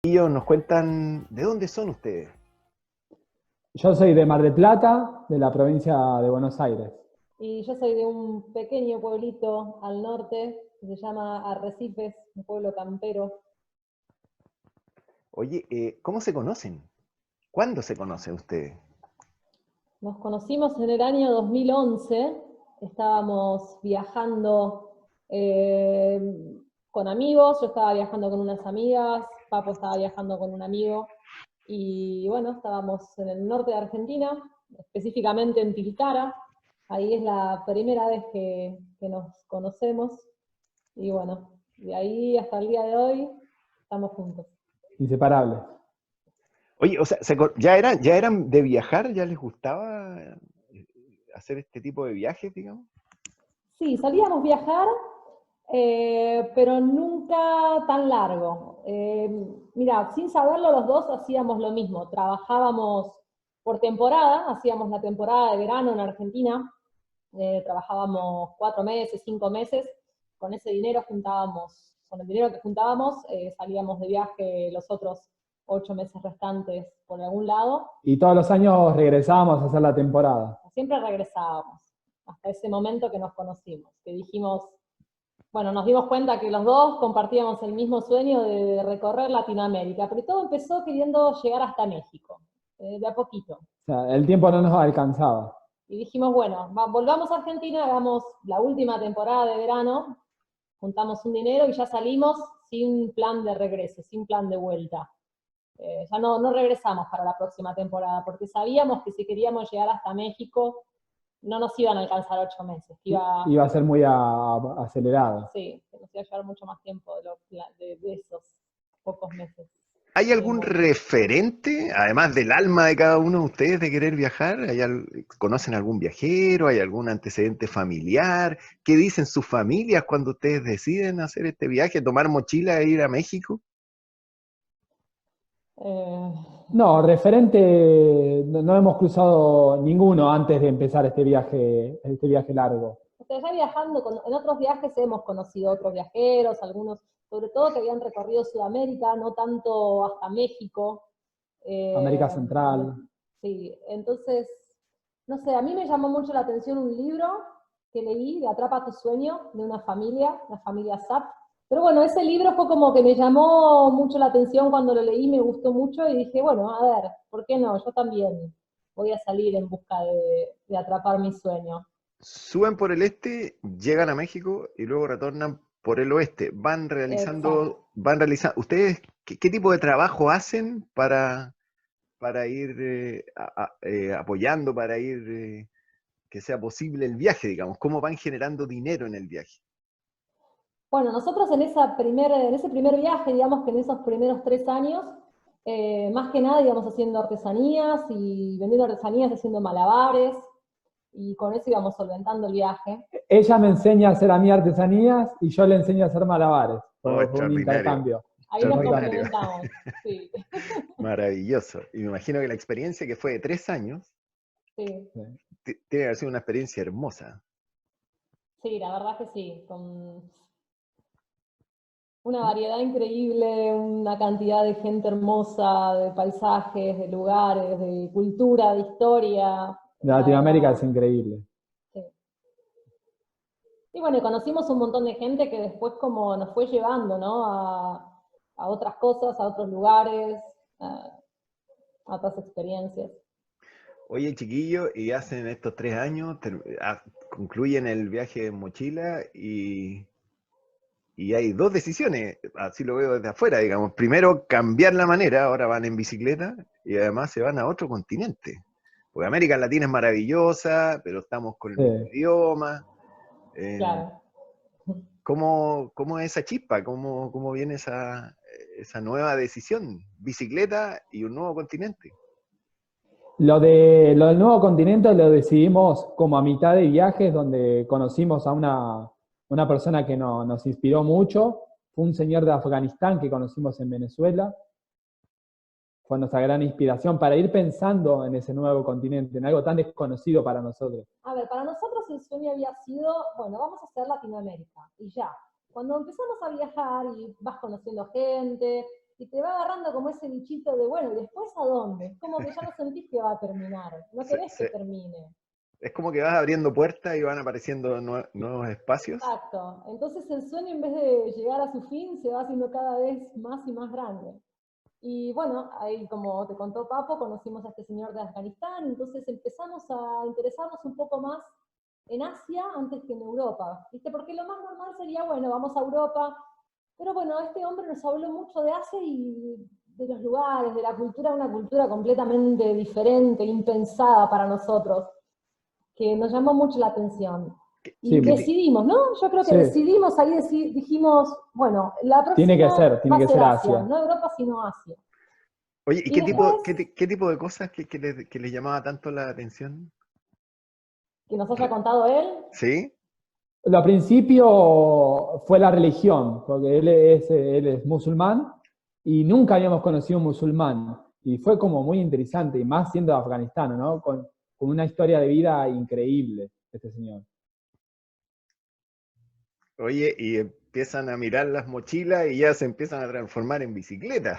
Ellos nos cuentan de dónde son ustedes. Yo soy de Mar del Plata, de la provincia de Buenos Aires. Y yo soy de un pequeño pueblito al norte que se llama Arrecifes, un pueblo campero. Oye, ¿cómo se conocen? ¿Cuándo se conocen ustedes? Nos conocimos en el año 2011, estábamos viajando con amigos, yo estaba viajando con unas amigas, Papo estaba viajando con un amigo, y bueno, estábamos en el norte de Argentina, específicamente en Tilcara. Ahí es la primera vez que nos conocemos, y bueno, de ahí hasta el día de hoy estamos juntos. Inseparables. Oye, o sea, ¿ya eran de viajar? ¿Ya les gustaba hacer este tipo de viajes, digamos? Sí, solíamos viajar, pero nunca tan largo. Mira, sin saberlo los dos hacíamos lo mismo, trabajábamos por temporada, hacíamos la temporada de verano en Argentina, trabajábamos 4 meses, 5 meses, con ese dinero juntábamos, con el dinero que juntábamos, salíamos de viaje los otros 8 meses restantes por algún lado. Y todos los años regresábamos a hacer la temporada. Siempre regresábamos, hasta ese momento que nos conocimos, que dijimos, bueno, nos dimos cuenta que los dos compartíamos el mismo sueño de recorrer Latinoamérica, pero todo empezó queriendo llegar hasta México, de a poquito. O sea, el tiempo no nos alcanzaba. Y dijimos, bueno, volvamos a Argentina, hagamos la última temporada de verano, juntamos un dinero y ya salimos sin plan de regreso, sin plan de vuelta. Ya no regresamos para la próxima temporada, porque sabíamos que si queríamos llegar hasta México, no nos iban a alcanzar 8 meses. Iba a ser muy acelerado. Sí, que nos iba a llevar mucho más tiempo de esos pocos meses. ¿Hay algún referente, además del alma de cada uno de ustedes de querer viajar? ¿Conocen algún viajero? ¿Hay algún antecedente familiar? ¿Qué dicen sus familias cuando ustedes deciden hacer este viaje, tomar mochila e ir a México? No, referente, no hemos cruzado ninguno antes de empezar este viaje largo. O sea, ya viajando, en otros viajes hemos conocido otros viajeros, algunos, sobre todo que habían recorrido Sudamérica, no tanto hasta México. América Central. Sí, entonces, no sé, a mí me llamó mucho la atención un libro que leí de Atrapa tu sueño, de una familia, la familia Zapp. Pero bueno, ese libro fue como que me llamó mucho la atención cuando lo leí, me gustó mucho y dije, bueno, a ver, ¿por qué no? Yo también voy a salir en busca de atrapar mi sueño. Suben por el este, llegan a México y luego retornan por el oeste. Exacto. ¿Ustedes qué tipo de trabajo hacen para ir apoyando, para ir que sea posible el viaje, digamos? ¿Cómo van generando dinero en el viaje? Bueno, nosotros en ese primer viaje, digamos que en esos primeros 3 años, más que nada íbamos haciendo artesanías y vendiendo artesanías, haciendo malabares, y con eso íbamos solventando el viaje. Ella me enseña a hacer a mí artesanías y yo le enseño a hacer malabares. Oh, Fue un extraordinario. intercambio. Ahí nos complementamos, sí. Maravilloso. Y me imagino que la experiencia que fue de 3 años, Sí. tiene que haber sido una experiencia hermosa. Sí, la verdad que sí, con una variedad increíble, una cantidad de gente hermosa, de paisajes, de lugares, de cultura, de historia. De Latinoamérica es increíble. Sí. Y bueno, conocimos un montón de gente que después como nos fue llevando, ¿no? A otras cosas, a otros lugares, a otras experiencias. Oye, chiquillo, y hacen estos 3 años, concluyen el viaje en mochila y hay dos decisiones, así lo veo desde afuera, digamos. Primero, cambiar la manera, ahora van en bicicleta y además se van a otro continente. Porque América Latina es maravillosa, pero estamos con el mismo idioma. Claro. ¿Cómo es esa chispa? ¿Cómo viene esa nueva decisión? Bicicleta y un nuevo continente. Lo del nuevo continente lo decidimos como a mitad de viajes, donde conocimos a una persona que nos inspiró mucho. Fue un señor de Afganistán que conocimos en Venezuela. Fue nuestra gran inspiración para ir pensando en ese nuevo continente, en algo tan desconocido para nosotros. A ver, para nosotros el sueño había sido, bueno, vamos a hacer Latinoamérica, y ya. Cuando empezamos a viajar y vas conociendo gente, y te va agarrando como ese bichito de, bueno, ¿y después a dónde? Es como que ya no sentís que va a terminar, no querés que termine. Es como que vas abriendo puertas y van apareciendo nuevos espacios. Exacto. Entonces el sueño, en vez de llegar a su fin, se va haciendo cada vez más y más grande. Y bueno, ahí como te contó Papo, conocimos a este señor de Afganistán, entonces empezamos a interesarnos un poco más en Asia antes que en Europa, ¿viste? Porque lo más normal sería, bueno, vamos a Europa, pero bueno, este hombre nos habló mucho de Asia y de los lugares, de la cultura, una cultura completamente diferente, impensada para nosotros, que nos llamó mucho la atención. Y Sí, decidimos, ¿no? Yo creo que sí. decidimos, ahí dijimos, bueno, la próxima Tiene que va a ser Asia. No Europa, sino Asia. Oye, ¿y Y después, qué tipo de cosas que les llamaba tanto la atención? que nos haya contado él. ¿Sí? Al principio fue la religión, porque él es musulmán y nunca habíamos conocido un musulmán. Y fue como muy interesante, y más siendo de Afganistán, ¿no? Con una historia de vida increíble, este señor. Oye, y empiezan a mirar las mochilas y ya se empiezan a transformar en bicicleta.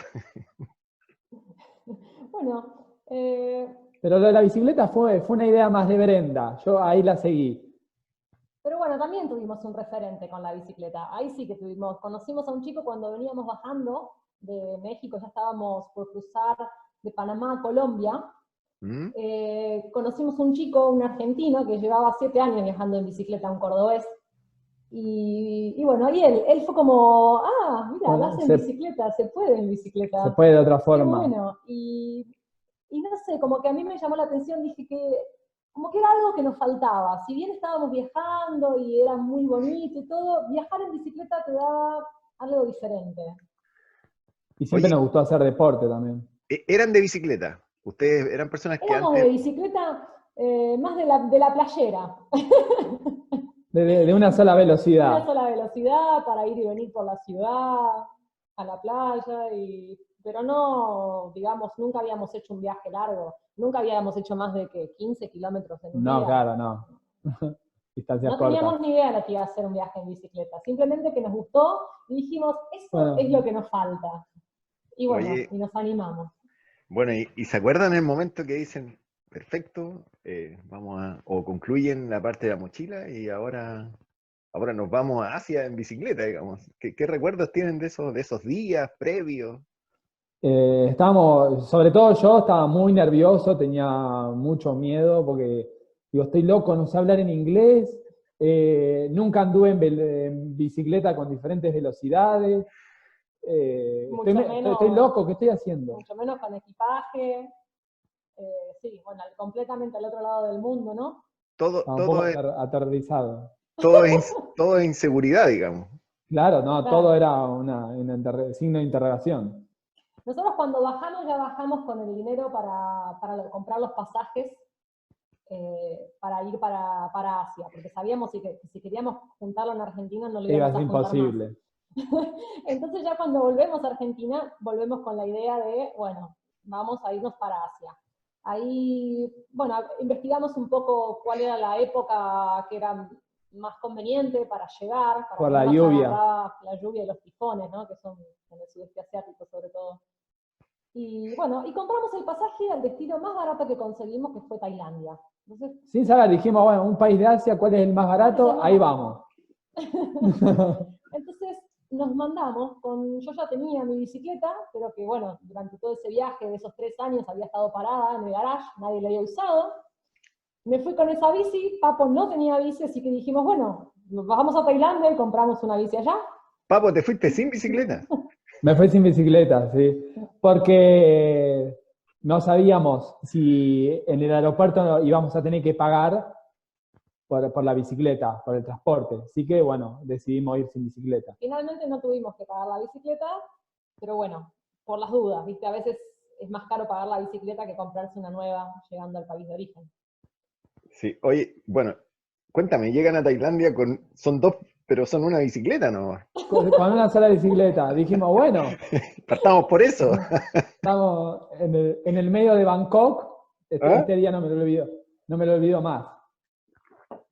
Bueno, Pero lo de la bicicleta fue una idea más de Brenda, yo ahí la seguí. pero bueno, también tuvimos un referente con la bicicleta. Ahí sí que conocimos a un chico cuando veníamos bajando de México, ya estábamos por cruzar de Panamá a Colombia. ¿Mm? Conocimos un chico, un argentino, que llevaba 7 años viajando en bicicleta, un cordobés. Y bueno, y él fue como, mira, vas en bicicleta, se puede en bicicleta. Se puede de otra forma. Qué bueno. Y no sé, como que a mí me llamó la atención, dije que como que era algo que nos faltaba. Si bien estábamos viajando y era muy bonito y todo, viajar en bicicleta te da algo diferente. Y siempre nos gustó hacer deporte también. ¿Eran de bicicleta? ¿Ustedes eran personas que Éramos antes... de bicicleta más de la playera. De una sola velocidad. Una sola velocidad para ir y venir por la ciudad, a la playa, pero no, digamos, nunca habíamos hecho un viaje largo, nunca habíamos hecho más de 15 kilómetros en un día. No, claro, no. Distancias no cortas. teníamos ni idea de que iba a ser un viaje en bicicleta, simplemente que nos gustó y dijimos, eso es lo que nos falta. Y bueno, Oye, y nos animamos. Bueno, ¿y se acuerdan el momento que dicen, perfecto, o concluyen la parte de la mochila y ahora nos vamos a Asia en bicicleta, digamos? ¿Qué recuerdos tienen de esos días previos? Sobre todo yo estaba muy nervioso, tenía mucho miedo porque digo, estoy loco, no sé hablar en inglés, nunca anduve en bicicleta con diferentes velocidades, estoy loco, ¿qué estoy haciendo? Mucho menos con equipaje, sí, bueno, completamente al otro lado del mundo, ¿no? Estaba un poco aterrorizado. Todo es inseguridad, digamos. Claro, no, claro. Todo era un signo de interrogación. Nosotros cuando bajamos, ya bajamos con el dinero para comprar los pasajes para ir para Asia, porque sabíamos que si queríamos juntarlo en Argentina no lo íbamos a juntar imposible. Más. Entonces ya cuando volvemos a Argentina, volvemos con la idea de, bueno, vamos a irnos para Asia. Ahí, bueno, investigamos un poco cuál era la época que era más conveniente para llegar, para por la lluvia. La lluvia y los tifones, ¿no? Que son en el sudeste asiático sobre todo. Y bueno, y compramos el pasaje al destino más barato que conseguimos, que fue Tailandia. Entonces, sin saber, dijimos, bueno, un país de Asia, ¿cuál es el más barato? Ahí vamos. Entonces nos mandamos, yo ya tenía mi bicicleta, pero que bueno, durante todo ese viaje de esos 3 años había estado parada en el garage, nadie la había usado. Me fui con esa bici, Papo no tenía bici, así que dijimos, bueno, nos bajamos a Tailandia y compramos una bici allá. Papo, ¿te fuiste sin bicicleta? Me fui sin bicicleta, sí, porque no sabíamos si en el aeropuerto íbamos a tener que pagar por la bicicleta, por el transporte. Así que, bueno, decidimos ir sin bicicleta. Finalmente no tuvimos que pagar la bicicleta, pero bueno, por las dudas, ¿viste? A veces es más caro pagar la bicicleta que comprarse una nueva llegando al país de origen. Sí, oye, bueno, cuéntame, llegan a Tailandia son dos, pero son una bicicleta, ¿no? Con una sola bicicleta. Dijimos, bueno. Partamos por eso. Estamos en el medio de Bangkok. Este día no me lo olvido más.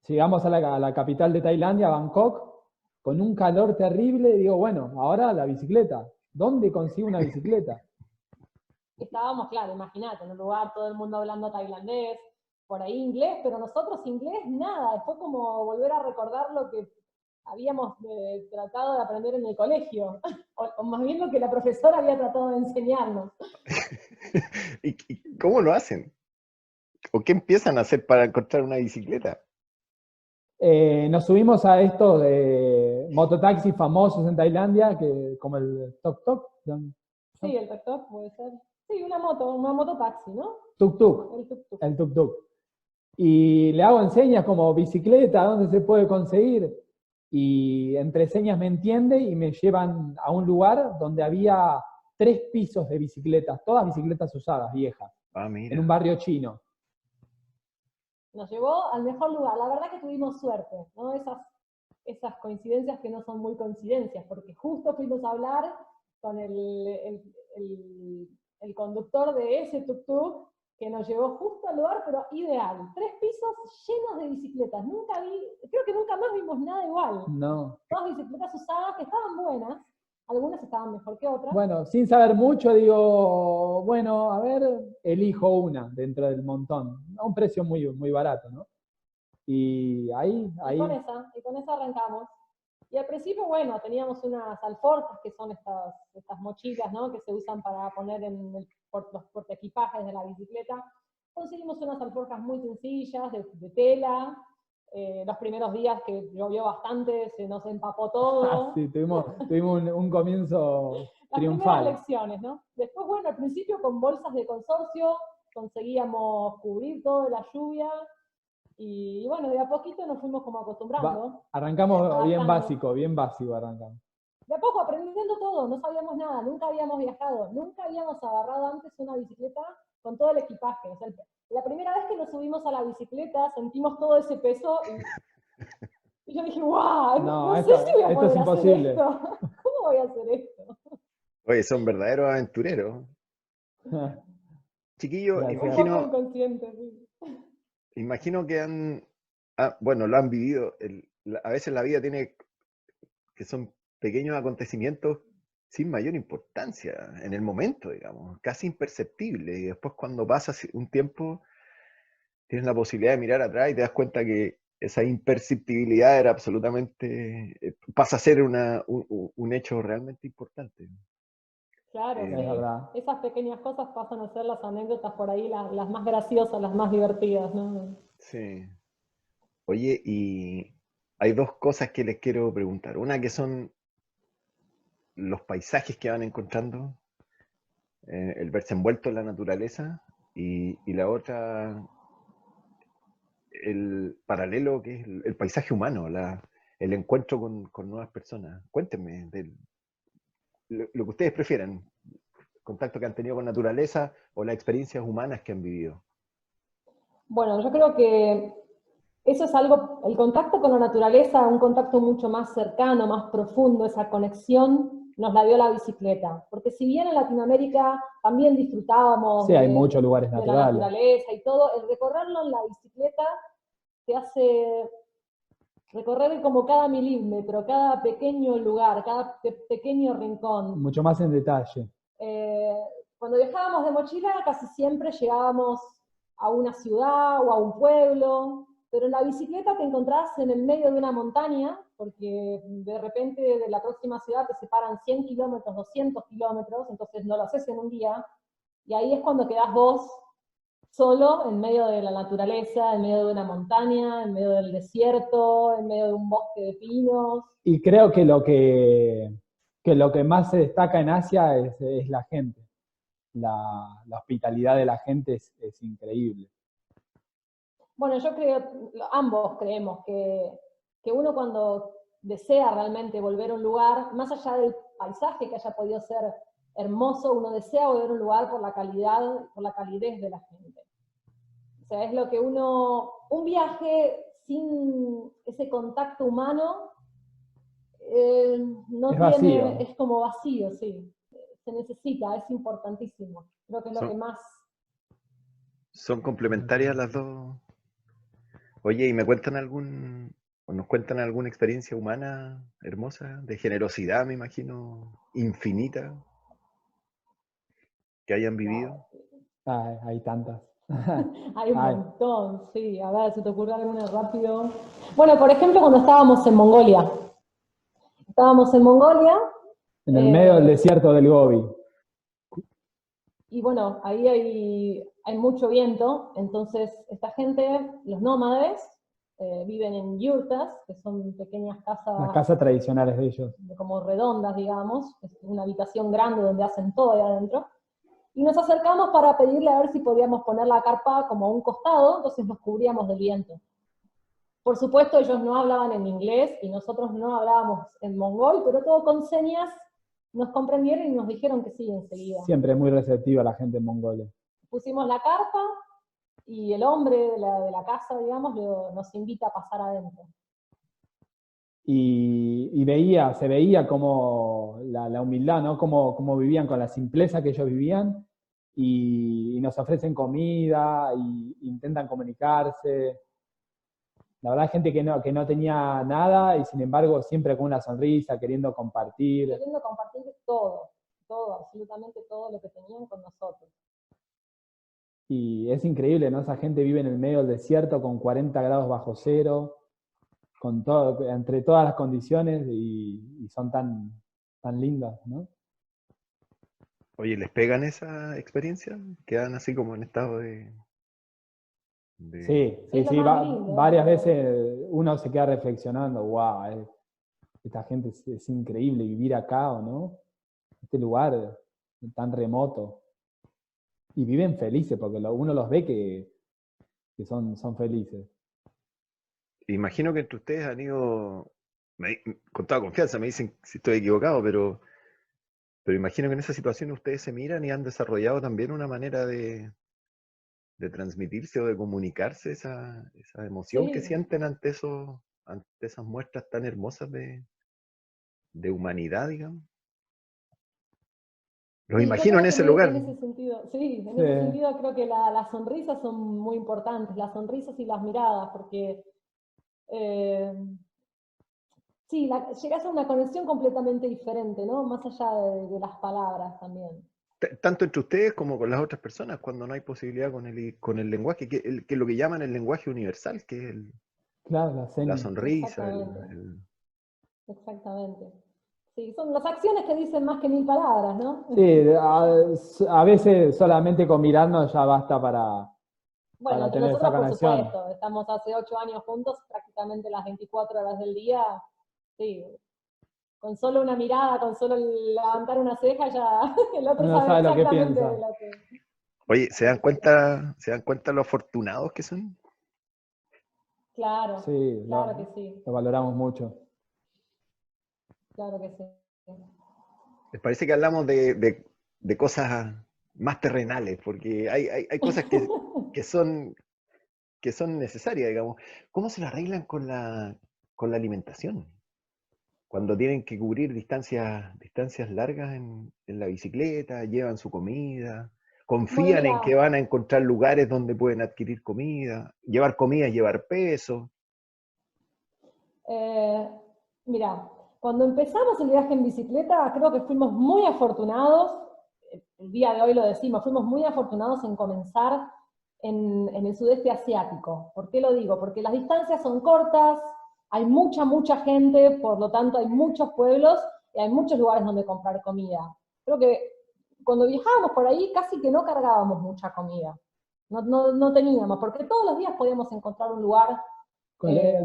Llegamos a la capital de Tailandia, Bangkok, con un calor terrible. Digo, bueno, ahora la bicicleta. ¿Dónde consigo una bicicleta? Estábamos, claro, imagínate, en un lugar todo el mundo hablando tailandés, por ahí inglés, pero nosotros inglés nada, fue como volver a recordar lo que habíamos tratado de aprender en el colegio, o más bien lo que la profesora había tratado de enseñarnos. ¿Y cómo lo hacen? ¿O qué empiezan a hacer para encontrar una bicicleta? Nos subimos a estos mototaxis famosos en Tailandia, como el Tok Tok, Sí, el tuk-tuk puede ser. Sí, una mototaxi, ¿no? Tuk Tuk, El tuk-tuk. el Tuk Tuk. Y le hago enseñas como bicicleta, dónde se puede conseguir. Y entre señas me entiende y me llevan a un lugar donde había 3 pisos de bicicletas, todas bicicletas usadas, viejas, Ah, en un mira. barrio chino. Nos llevó al mejor lugar. La verdad que tuvimos suerte, ¿no? Esas coincidencias que no son muy coincidencias, porque justo fuimos a hablar con el conductor de ese tuk-tuk que nos llevó justo al lugar, pero ideal. 3 pisos llenos de bicicletas. Creo que nunca más vimos nada igual. No. Todas bicicletas usadas que estaban buenas, algunas estaban mejor que otras. Bueno, sin saber mucho, digo, bueno, a ver, elijo una dentro del montón. A un precio muy, muy barato, ¿no? Y ahí. Y con esa arrancamos. Y al principio, bueno, teníamos unas alforjas, que son estas mochilas, ¿no? Que se usan para poner en los portaequipajes de la bicicleta. Conseguimos unas alforjas muy sencillas, de tela. Los primeros días que llovió bastante, se nos empapó todo. Sí, tuvimos un comienzo Las primeras triunfal. lecciones, ¿no? Después, bueno, al principio con bolsas de consorcio conseguíamos cubrir todo de la lluvia. Y bueno, de a poquito nos fuimos como acostumbrando. Arrancamos Adaptando. bien básico arrancamos. De a poco aprendiendo todo, no sabíamos nada, nunca habíamos viajado, nunca habíamos agarrado antes una bicicleta con todo el equipaje. O sea, la primera vez que nos subimos a la bicicleta sentimos todo ese peso y yo dije, wow, No, no sé si voy a esto es poder hacer imposible. esto. ¿Cómo voy a hacer esto? Oye, son verdaderos aventureros. Chiquillos, Gracias. Un poco inconsciente, sí. imagino que bueno, lo han vivido. A veces la vida tiene que son pequeños acontecimientos sin mayor importancia en el momento, digamos, casi imperceptible. Y después cuando pasa un tiempo, tienes la posibilidad de mirar atrás y te das cuenta que esa imperceptibilidad era absolutamente, pasa a ser un hecho realmente importante. Claro, Es sí. verdad. Esas pequeñas cosas pasan a ser las anécdotas por ahí, las más graciosas, las más divertidas, ¿no? Sí. Oye, y hay dos cosas que les quiero preguntar. Una que son los paisajes que van encontrando, el verse envuelto en la naturaleza, y la otra, el paralelo que es el paisaje humano, el encuentro con nuevas personas. Cuéntenme lo que ustedes prefieran, contacto que han tenido con naturaleza o las experiencias humanas que han vivido. Bueno, yo creo que eso es algo, el contacto con la naturaleza, un contacto mucho más cercano, más profundo, esa conexión nos la dio la bicicleta. Porque si bien en Latinoamérica también disfrutábamos Sí, hay muchos lugares de la naturales. naturaleza y todo, el recorrerlo en la bicicleta te hace recorrer como cada milímetro, cada pequeño lugar, cada pequeño rincón. Mucho más en detalle. Cuando viajábamos de mochila casi siempre llegábamos a una ciudad o a un pueblo, pero en la bicicleta te encontrás en el medio de una montaña, porque de repente de la próxima ciudad te separan 100 kilómetros, 200 kilómetros, entonces no lo haces en un día, y ahí es cuando quedás vos solo en medio de la naturaleza, en medio de una montaña, en medio del desierto, en medio de un bosque de pinos. Y creo que lo que más se destaca en Asia es la gente. La hospitalidad de la gente es increíble. Bueno, yo creo, ambos creemos que uno cuando desea realmente volver a un lugar, más allá del paisaje que haya podido ser hermoso, uno desea volver a un lugar por la calidad, por la calidez de la gente. O sea, es lo que un viaje sin ese contacto humano, no Es tiene, vacío. es como vacío, sí. Se necesita, es importantísimo. Creo que es lo que Son, más... son complementarias las dos. Oye, ¿y me cuentan ¿O nos cuentan alguna experiencia humana hermosa, de generosidad, me imagino, infinita, que hayan vivido? Ay, hay tantas. Hay un Ay, montón, sí. A ver, si te ocurre alguna rápido. Bueno, por ejemplo, cuando estábamos en Mongolia. Estábamos en Mongolia, en el medio del eh, desierto del Gobi. y bueno, ahí hay mucho viento, entonces esta gente, los nómades, viven en yurtas, que son pequeñas Las casas casas tradicionales de ellos. como redondas, digamos, es una habitación grande donde hacen todo ahí adentro, y nos acercamos para pedirle a ver si podíamos poner la carpa como a un costado, entonces nos cubríamos del viento. Por supuesto, ellos no hablaban en inglés y nosotros no hablábamos en mongol, pero todo con señas nos comprendieron y nos dijeron que sí enseguida. Siempre muy receptiva la gente en Mongolia. Pusimos la carpa y el hombre de la casa, digamos, nos invita a pasar adentro. Y se veía como la humildad, ¿no? Cómo vivían con la simpleza que ellos vivían, y nos ofrecen comida, y intentan comunicarse. La verdad, gente que no tenía nada, y sin embargo siempre con una sonrisa, queriendo compartir. Queriendo compartir todo, absolutamente todo lo que tenían con nosotros. Y es increíble, ¿no? Esa gente vive en el medio del desierto con 40 grados bajo cero, con todo, entre todas las condiciones, y son tan lindas, ¿no? Oye, ¿les pegan esa experiencia? ¿Quedan así como en estado de... Sí, Es lo más lindo. varias veces uno se queda reflexionando, wow, esta gente es increíble vivir acá, ¿o no? Este lugar tan remoto. Y viven felices, porque uno los ve que son felices. Imagino que entre ustedes han ido, con toda confianza, me dicen si estoy equivocado, pero imagino que en esa situación ustedes se miran y han desarrollado también una manera de transmitirse o de comunicarse esa emoción que Sí. sienten ante esas muestras tan hermosas de humanidad, digamos. Los Sí, yo imagino en creo que ese lugar. en ese sentido, sí, en Sí. ese sentido creo que las sonrisas son muy importantes, las sonrisas y las miradas, porque eh, sí, llegas a una conexión completamente diferente, ¿no? Más allá de las palabras también. Tanto entre ustedes como con las otras personas, cuando no hay posibilidad con el lenguaje, que es lo que llaman el lenguaje universal, que es Claro, la la seña. sonrisa. Exactamente. Exactamente. Sí, son las acciones que dicen más que mil palabras, ¿no? Sí, a veces solamente con mirarnos ya basta Bueno, para entre tener esa nosotros, por conexión. supuesto, estamos hace 8 años juntos, prácticamente las 24 horas del día, sí, con solo una mirada, con solo levantar una ceja, ya el otro Uno sabe sabe lo que exactamente piensa. de lo que... Oye, ¿se dan cuenta lo afortunados que son? Claro, Sí, claro que sí, lo valoramos mucho. claro que sí. Les parece que hablamos de cosas más terrenales, porque hay cosas que son necesarias, digamos. ¿Cómo se lo arreglan con la alimentación? Cuando tienen que cubrir distancias largas en la bicicleta, llevan su comida, Bueno, confían en que mira, van a encontrar lugares donde pueden adquirir comida. Llevar comida es llevar peso. eh, mira, cuando empezamos el viaje en bicicleta, creo que fuimos muy afortunados, el día de hoy lo decimos, fuimos muy afortunados en comenzar en el sudeste asiático. ¿Por qué lo digo? Porque las distancias son cortas, hay mucha gente, por lo tanto hay muchos pueblos y hay muchos lugares donde comprar comida. Creo que cuando viajábamos por ahí casi que no cargábamos mucha comida. No teníamos, porque todos los días podíamos encontrar un lugar.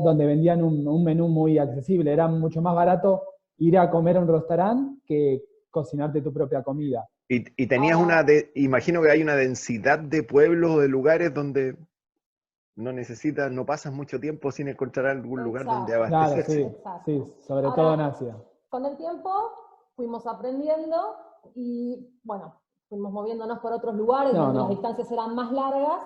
Donde vendían un menú muy accesible. Era mucho más barato ir a comer a un restaurante que cocinarte tu propia comida. Y tenías Ahora, imagino que hay una densidad de pueblos o de lugares donde no pasas mucho tiempo sin encontrar algún lugar donde exacto, Claro, abastecerse. sí, exacto. sobre todo en Ahora, Asia. con el tiempo fuimos aprendiendo y, bueno, fuimos moviéndonos por otros lugares donde las distancias eran más largas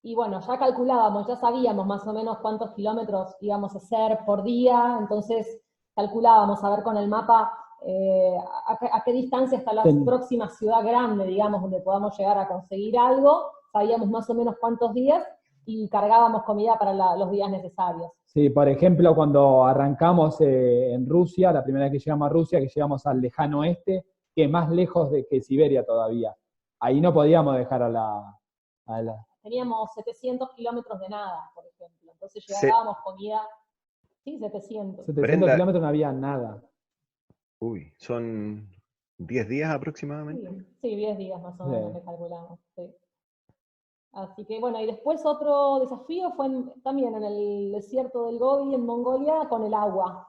y, bueno, ya calculábamos, ya sabíamos más o menos cuántos kilómetros íbamos a hacer por día, entonces calculábamos a ver con el mapa a qué distancia está la próxima ciudad grande, digamos, donde podamos llegar a conseguir algo, sabíamos más o menos cuántos días y cargábamos comida para los días necesarios. Sí, por ejemplo, cuando arrancamos en Rusia, la primera vez que llegamos a Rusia, que llegamos al lejano oeste, que es más lejos que Siberia todavía. Ahí no podíamos dejar a la... Teníamos 700 kilómetros de nada, por ejemplo. Entonces Se- llevábamos comida, sí, 700. 700 Brenda, kilómetros no había nada. uy, son 10 días aproximadamente. Sí, 10 días más o menos Sí. que calculamos. Sí. Así que bueno, y después otro desafío fue también en el desierto del Gobi, en Mongolia, con el agua.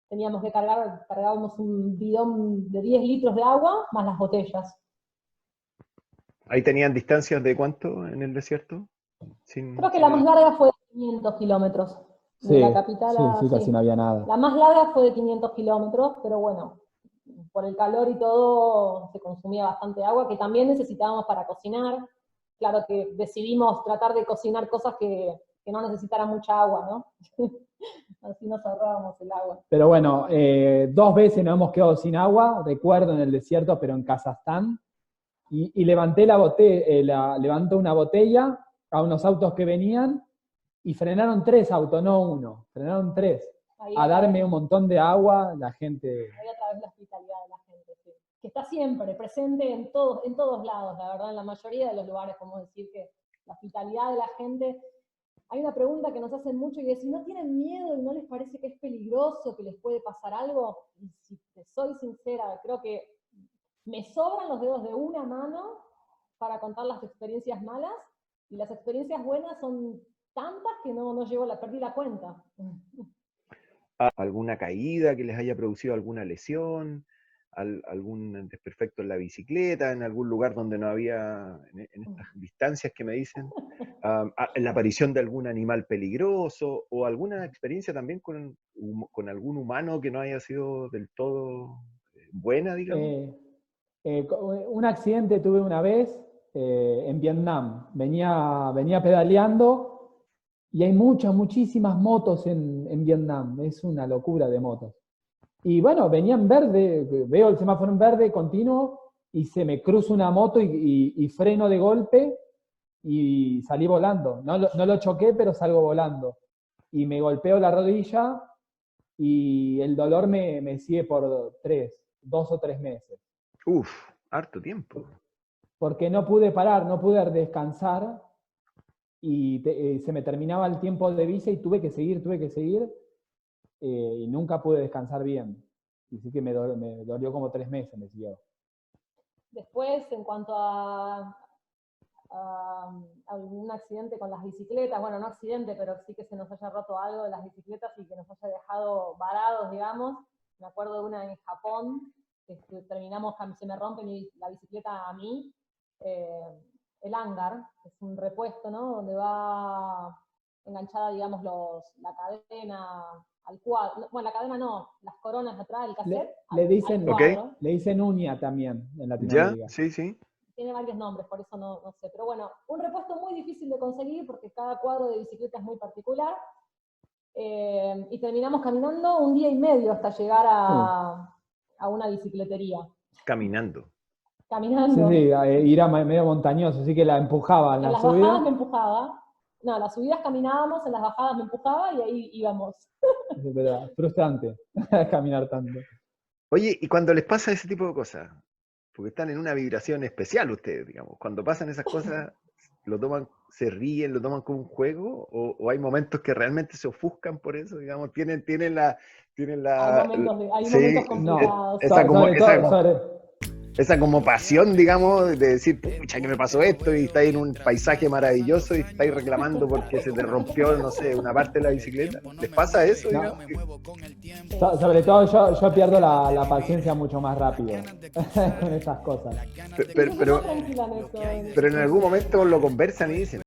Teníamos que cargábamos un bidón de 10 litros de agua, más las botellas. ¿Ahí tenían distancias de cuánto en el desierto? Creo que la más larga fue de 500 kilómetros. Sí, De la capital sí, casi no había nada. La más larga fue de 500 kilómetros, pero bueno, por el calor y todo se consumía bastante agua, que también necesitábamos para cocinar. Claro que decidimos tratar de cocinar cosas que no necesitaran mucha agua, ¿no? Así nos ahorrábamos el agua. Pero bueno, 2 veces nos hemos quedado sin agua, recuerdo en el desierto, pero en Kazajstán, y levanté levanté una botella a unos autos que venían, y frenaron 3 autos, no uno, frenaron 3, Ahí a darme un montón de agua, la gente... Ahí otra vez la hospitalidad de la gente, sí. Que está siempre presente en todos lados, la verdad, en la mayoría de los lugares, podemos decir que la hospitalidad de la gente. Hay una pregunta que nos hacen mucho y es si no tienen miedo y no les parece que es peligroso, que les puede pasar algo. Y si te soy sincera, creo que me sobran los dedos de una mano para contar las experiencias malas, y las experiencias buenas son tantas que no perdí la cuenta. ¿Alguna caída que les haya producido alguna lesión? ¿Algún desperfecto en la bicicleta? ¿En algún lugar donde no había, en estas distancias que me dicen? ¿La aparición de algún animal peligroso? ¿O alguna experiencia también con algún humano que no haya sido del todo buena, digamos? Un accidente tuve una vez en Vietnam. Venía pedaleando y hay muchísimas motos en Vietnam. Es una locura de motos. Y bueno, venía en verde, veo el semáforo en verde continuo y se me cruza una moto y freno de golpe y salí volando. No lo choqué, pero salgo volando. Y me golpeo la rodilla y el dolor me sigue por 2 o 3 meses. Uf, harto tiempo. Porque no pude parar, no pude descansar y se me terminaba el tiempo de visa y tuve que seguir y nunca pude descansar bien. Y sí que me dolió como 3 meses, me siguió. Después, en cuanto a algún accidente con las bicicletas, bueno, no accidente, pero sí que se nos haya roto algo de las bicicletas y que nos haya dejado varados, digamos. Me acuerdo de una en Japón, que se me rompe la bicicleta a mí, el hangar, es un repuesto, ¿no? Donde va enganchada, digamos, la cadena al cuadro. Bueno, la cadena no, las coronas atrás del cassette. Le dicen uña también en Latinoamérica. ¿Ya? Sí. Tiene varios nombres, por eso no sé. Pero bueno, un repuesto muy difícil de conseguir porque cada cuadro de bicicleta es muy particular. Y terminamos caminando 1 día y medio hasta llegar a una bicicletería. Caminando. Sí, era medio montañoso, así que la empujaba. En las bajadas me empujaba. No, las subidas caminábamos, en las bajadas me empujaba y ahí íbamos. Pero frustrante caminar tanto. Oye, y cuando les pasa ese tipo de cosas, porque están en una vibración especial ustedes, digamos, cuando pasan esas cosas, ¿lo toman, se ríen, lo toman como un juego? ¿O hay momentos que realmente se ofuscan por eso, digamos? ¿Tienen Hay momentos complicados. Esa como pasión, digamos, de decir, pucha, que me pasó esto, y estáis en un paisaje maravilloso y estáis reclamando porque se te rompió, no sé, una parte de la bicicleta? ¿Les pasa eso, digamos? Sobre todo yo pierdo la paciencia mucho más rápido con esas cosas. Pero en algún momento lo conversan y dicen,